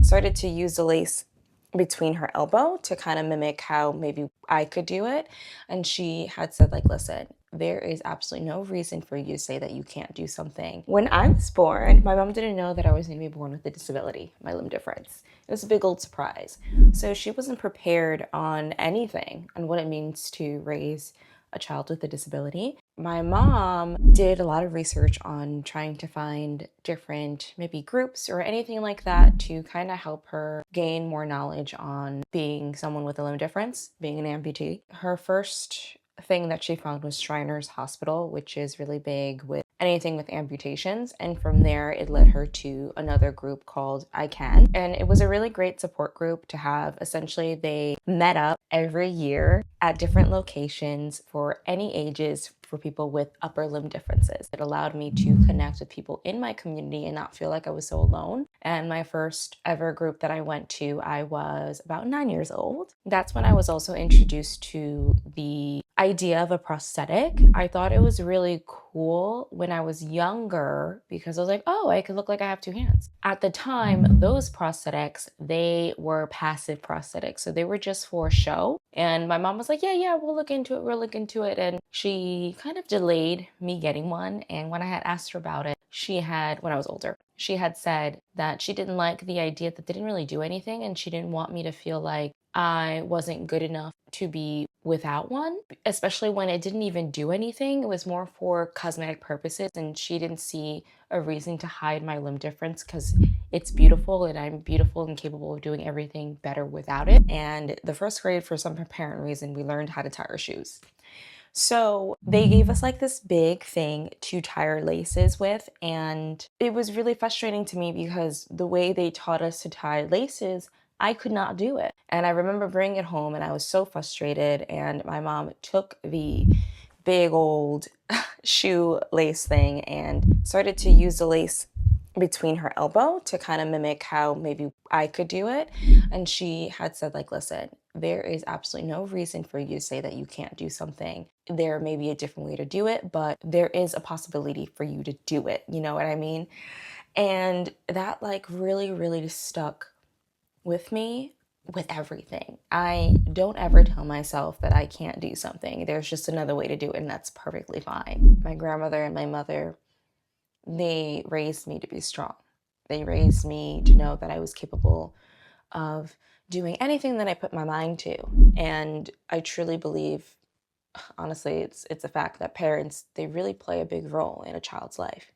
started to use the lace between her elbow to kind of mimic how maybe I could do it. And she had said, like, listen, there is absolutely no reason for you to say that you can't do something. When I was born, my mom didn't know that I was going to be born with a disability, my limb difference. It was a big old surprise. So she wasn't prepared on anything, on what it means to raise a child with a disability. My mom did a lot of research on trying to find different maybe groups or anything like that to kind of help her gain more knowledge on being someone with a limb difference, being an amputee. Her first thing that she found was Shriners Hospital, which is really big with anything with amputations. And from there, it led her to another group called I Can. And it was a really great support group to have. Essentially, they met up every year at different locations for any ages for people with upper limb differences. It allowed me to connect with people in my community and not feel like I was so alone. And my first ever group that I went to, I was about 9 years old. That's when I was also introduced to the idea of a prosthetic. I thought it was really cool when I was younger because I was like, oh, I could look like I have two hands. At the time, those prosthetics, they were passive prosthetics. So they were just for show. And my mom was like, yeah, we'll look into it. We'll look into it. And she kind of delayed me getting one. And when I had asked her about it, when I was older, she had said that she didn't like the idea that they didn't really do anything. And she didn't want me to feel like I wasn't good enough to be without one, especially when it didn't even do anything. It was more for cosmetic purposes, and she didn't see a reason to hide my limb difference because it's beautiful and I'm beautiful and capable of doing everything better without it. And the first grade, for some apparent reason, we learned how to tie our shoes. So they gave us like this big thing to tie our laces with, and it was really frustrating to me because the way they taught us to tie laces, I could not do it. And I remember bringing it home and I was so frustrated, and my mom took the big old shoe lace thing and started to use the lace between her elbow to kind of mimic how maybe I could do it. And she had said, like, listen, there is absolutely no reason for you to say that you can't do something. There may be a different way to do it, but there is a possibility for you to do it. You know what I mean? And that like really, really stuck with me with everything. I don't ever tell myself that I can't do something. There's just another way to do it, and that's perfectly fine. My grandmother and my mother, they raised me to be strong. They raised me to know that I was capable of doing anything that I put my mind to. And I truly believe, honestly, it's a fact that parents, they really play a big role in a child's life.